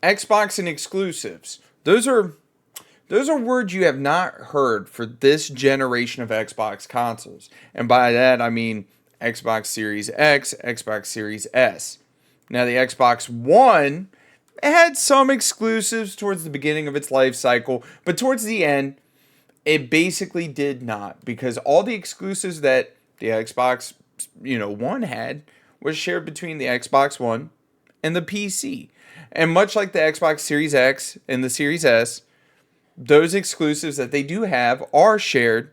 Xbox and exclusives. Those are words you have not heard for this generation of Xbox consoles. And by that I mean Xbox Series X, Xbox Series S. Now the Xbox One had some exclusives towards the beginning of its life cycle, but towards the end it basically did not, because all the exclusives that the Xbox, One had was shared between the Xbox One and the PC. And much like the Xbox Series X and the Series S, those exclusives that they do have are shared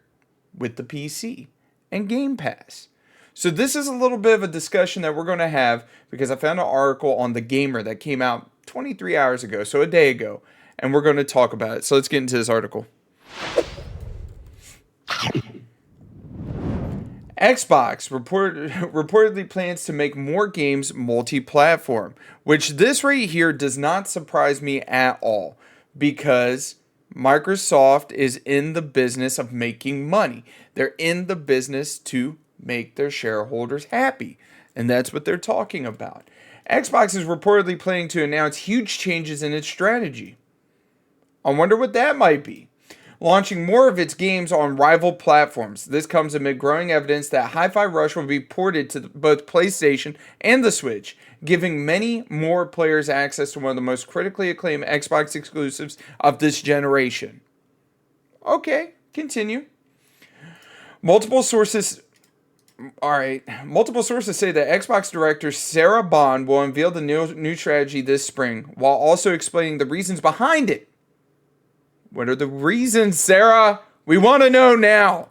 with the PC and Game Pass. So this is a little bit of a discussion that we're going to have, because I found an article on The Gamer that came out 23 hours ago, so a day ago, and we're going to talk about it. So let's get into this article. Xbox reportedly plans to make more games multi-platform, which this right here does not surprise me at all, because Microsoft is in the business of making money. They're in the business to make their shareholders happy, and that's what they're talking about. Xbox is reportedly planning to announce huge changes in its strategy. I wonder what that might be. Launching more of its games on rival platforms. This comes amid growing evidence that Hi-Fi Rush will be ported to both PlayStation and the Switch, giving many more players access to one of the most critically acclaimed Xbox exclusives of this generation. Okay, continue. Multiple sources say that Xbox director Sarah Bond will unveil the new strategy this spring, while also explaining the reasons behind it. What are the reasons, Sarah? We want to know now.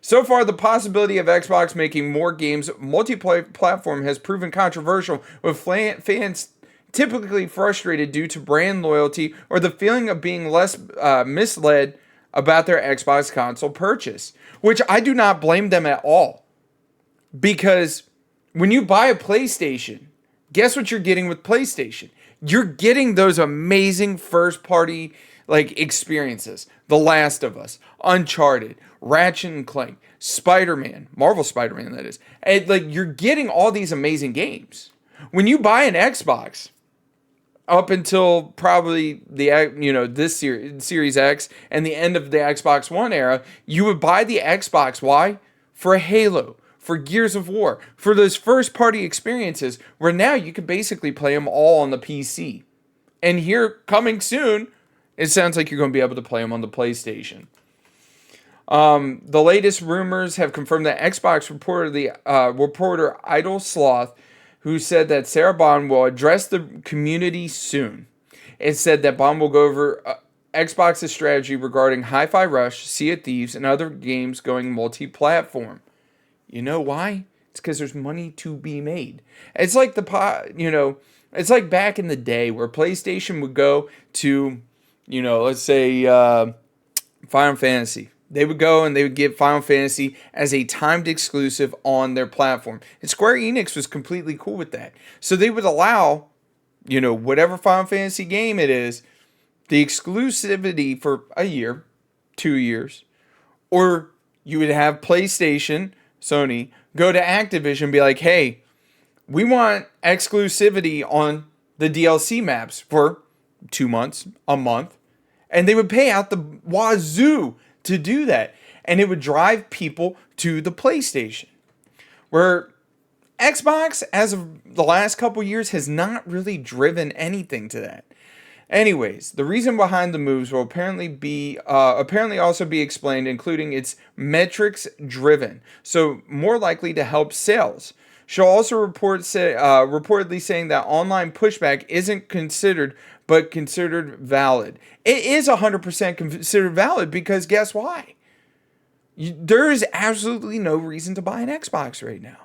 So far, the possibility of Xbox making more games multi-platform has proven controversial, with fans typically frustrated due to brand loyalty or the feeling of being less misled about their Xbox console purchase, which I do not blame them at all. Because when you buy a PlayStation, guess what you're getting with PlayStation? You're getting those amazing first-party experiences. The Last of Us, Uncharted, Ratchet and Clank, Spider-Man, Marvel Spider-Man, that is. And you're getting all these amazing games. When you buy an Xbox, up until probably this Series X and the end of the Xbox One era, you would buy the Xbox. Why? For Halo, for Gears of War, for those first party experiences, where now you can basically play them all on the PC. And here, coming soon, it sounds like you're going to be able to play them on the PlayStation. The latest rumors have confirmed that Xbox reporter Idle Sloth, who said that Sarah Bond will address the community soon. It said that Bond will go over Xbox's strategy regarding Hi-Fi Rush, Sea of Thieves, and other games going multi-platform. You know why? It's because there's money to be made. It's like it's like back in the day where PlayStation would go to, let's say Final Fantasy. They would go and they would give Final Fantasy as a timed exclusive on their platform. And Square Enix was completely cool with that. So they would allow, whatever Final Fantasy game it is, the exclusivity for a year, 2 years. Or you would have PlayStation, Sony, go to Activision and be like, hey, we want exclusivity on the DLC maps for 2 months, a month. And they would pay out the wazoo to do that. And it would drive people to the PlayStation. Where Xbox, as of the last couple years, has not really driven anything to that. Anyways, the reason behind the moves will apparently also be explained, including its metrics driven, so more likely to help sales. She'll also reportedly saying that online pushback isn't considered, but considered valid. It is 100% considered valid, because guess why? There is absolutely no reason to buy an Xbox right now.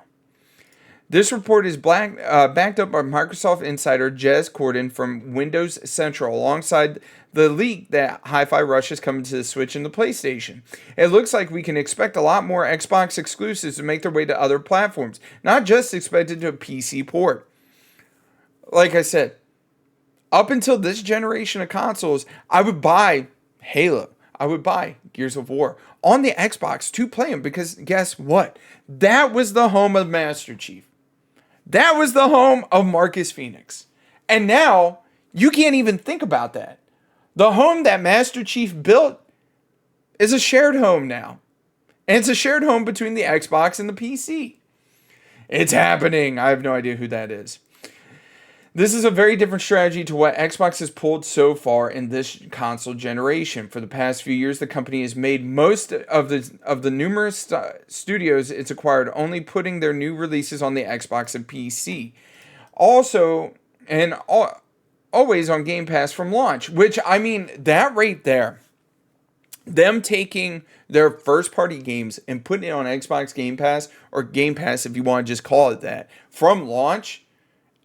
This report is backed up by Microsoft insider Jez Corden from Windows Central, alongside the leak that Hi-Fi Rush is coming to the Switch and the PlayStation. It looks like we can expect a lot more Xbox exclusives to make their way to other platforms, not just expected to a PC port. Like I said, up until this generation of consoles, I would buy Halo. I would buy Gears of War on the Xbox to play them, because guess what? That was the home of Master Chief. That was the home of Marcus Phoenix. And now You can't even think about that. The home that Master Chief built is a shared home now. And it's a shared home between the Xbox and the PC. It's happening. I have no idea who that is. This is a very different strategy to what Xbox has pulled so far in this console generation. For the past few years, the company has made most of the numerous studios it's acquired only putting their new releases on the Xbox and PC. Also, always on Game Pass from launch, which, I mean, that right there, them taking their first party games and putting it on Xbox Game Pass, or Game Pass if you want to just call it that, from launch,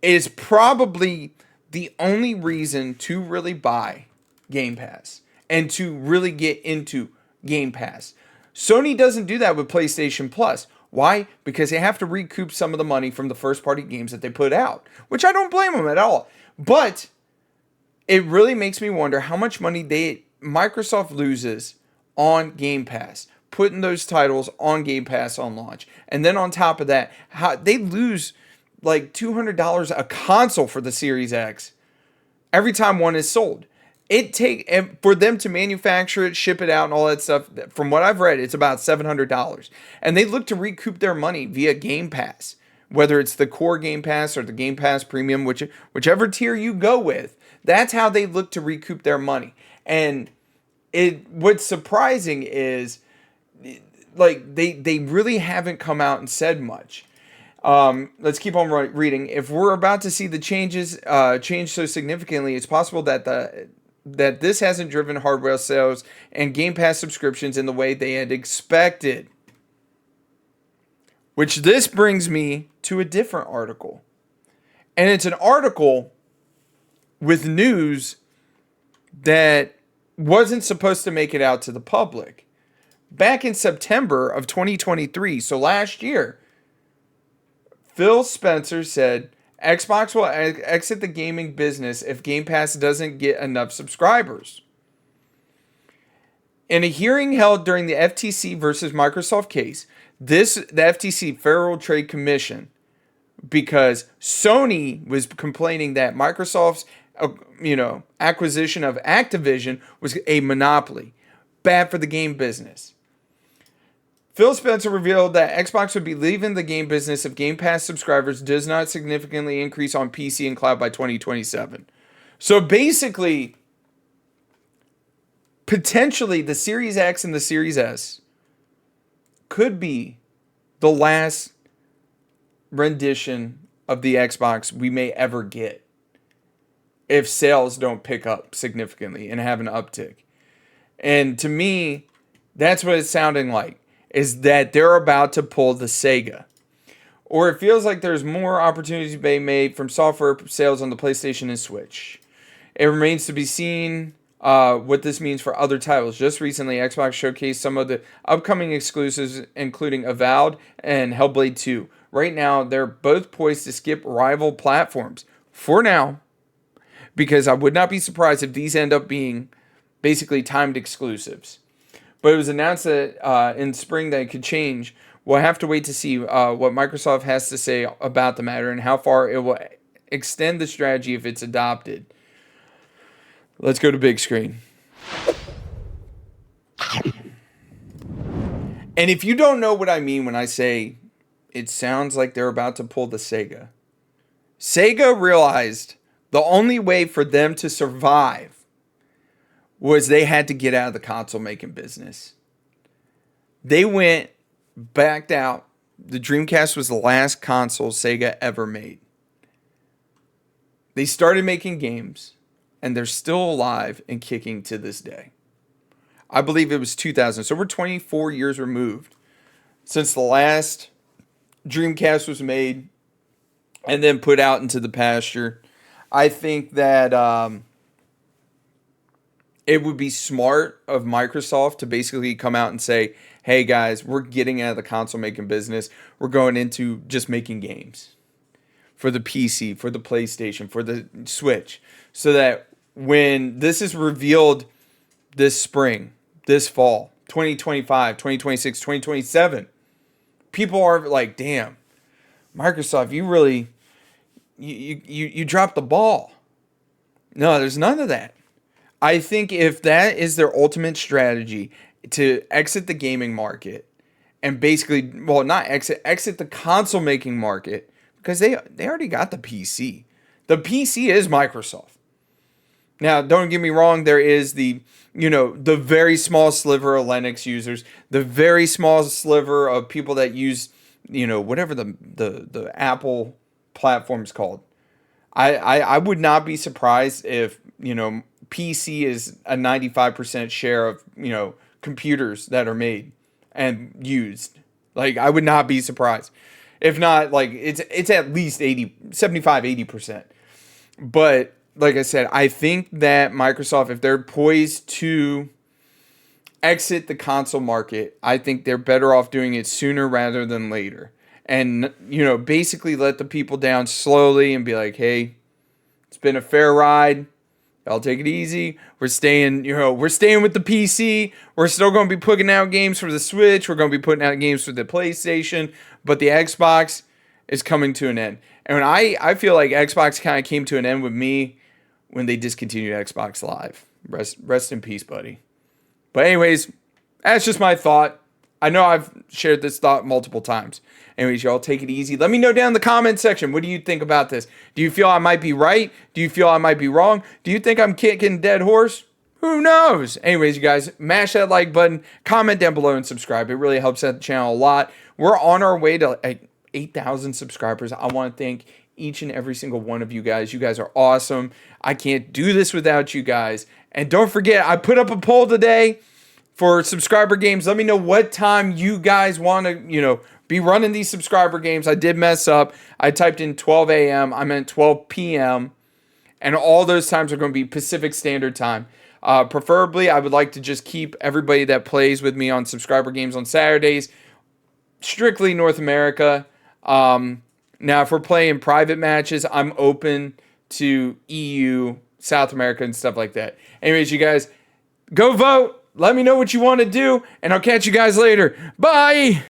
is probably the only reason to really buy Game Pass and to really get into Game Pass. Sony doesn't do that with PlayStation Plus. Why? Because they have to recoup some of the money from the first party games that they put out, which I don't blame them at all. But it really makes me wonder how much money Microsoft loses on Game Pass, putting those titles on Game Pass on launch. And then on top of that, how they lose like $200 a console for the Series X every time one is sold. For them to manufacture it, ship it out, and all that stuff, from what I've read, it's about $700. And they look to recoup their money via Game Pass, whether it's the core Game Pass or the Game Pass Premium, whichever tier you go with. That's how they look to recoup their money. And what's surprising is, like, they really haven't come out and said much. Let's keep on reading. If we're about to see the change so significantly, it's possible that this hasn't driven hardware sales and Game Pass subscriptions in the way they had expected. Which this brings me to a different article. And it's an article with news that wasn't supposed to make it out to the public. Back in September of 2023, so last year, Phil Spencer said Xbox will exit the gaming business if Game Pass doesn't get enough subscribers. In a hearing held during the FTC versus Microsoft case, the FTC, Federal Trade Commission, because Sony was complaining that Microsoft's acquisition of Activision was a monopoly, bad for the game business. Phil Spencer revealed that Xbox would be leaving the game business if Game Pass subscribers does not significantly increase on PC and cloud by 2027. So basically, potentially the Series X and the Series S could be the last rendition of the Xbox we may ever get if sales don't pick up significantly and have an uptick. And to me, that's what it's sounding like, is that they're about to pull the Sega. Or it feels like there's more opportunities being made from software sales on the PlayStation and Switch. It remains to be seen what this means for other titles. Just recently, Xbox showcased some of the upcoming exclusives, including Avowed and Hellblade 2. Right now, they're both poised to skip rival platforms. For now, because I would not be surprised if these end up being basically timed exclusives. But it was announced that in spring that it could change. We'll have to wait to see what Microsoft has to say about the matter and how far it will extend the strategy if it's adopted. Let's go to big screen. And if you don't know what I mean when I say it sounds like they're about to pull the Sega, Sega realized the only way for them to survive was they had to get out of the console making business. They backed out. The Dreamcast was the last console Sega ever made. They started making games, and they're still alive and kicking to this day. I believe it was 2000, so we're 24 years removed since the last Dreamcast was made and then put out into the pasture. I think that it would be smart of Microsoft to basically come out and say, hey guys, we're getting out of the console making business. We're going into just making games for the PC, for the PlayStation, for the Switch. So that when this is revealed this spring, this fall, 2025, 2026, 2027, people are like, damn, Microsoft, you really, you dropped the ball. No, there's none of that. I think if that is their ultimate strategy to exit the gaming market and basically, well, not exit the console making market because they already got the PC. The PC is Microsoft. Now, don't get me wrong, there is the very small sliver of Linux users, the very small sliver of people that use, whatever the Apple platform is called. I would not be surprised if, PC is a 95% share of, computers that are made and used. Like, I would not be surprised. If not, like, it's at least 80% But like I said, I think that Microsoft, if they're poised to exit the console market, I think they're better off doing it sooner rather than later. And, basically let the people down slowly and be like, hey, it's been a fair ride. I'll take it easy. We're staying with the PC. We're still going to be putting out games for the Switch. We're going to be putting out games for the PlayStation. But the Xbox is coming to an end. And when I feel like Xbox kind of came to an end with me when they discontinued Xbox Live. Rest in peace, buddy. But anyways, that's just my thought. I know I've shared this thought multiple times. Anyways, y'all take it easy. Let me know down in the comment section. What do you think about this? Do you feel I might be right? Do you feel I might be wrong? Do you think I'm kicking a dead horse? Who knows? Anyways, you guys, mash that like button, comment down below, and subscribe. It really helps out the channel a lot. We're on our way to 8,000 subscribers. I want to thank each and every single one of you guys. You guys are awesome. I can't do this without you guys. And don't forget, I put up a poll today for subscriber games. Let me know what time you guys want to, be running these subscriber games. I did mess up. I typed in 12 a.m. I meant 12 p.m. And all those times are going to be Pacific Standard Time. Preferably, I would like to just keep everybody that plays with me on subscriber games on Saturdays strictly North America. Now, if we're playing private matches, I'm open to EU, South America, and stuff like that. Anyways, you guys, go vote. Let me know what you want to do, and I'll catch you guys later. Bye!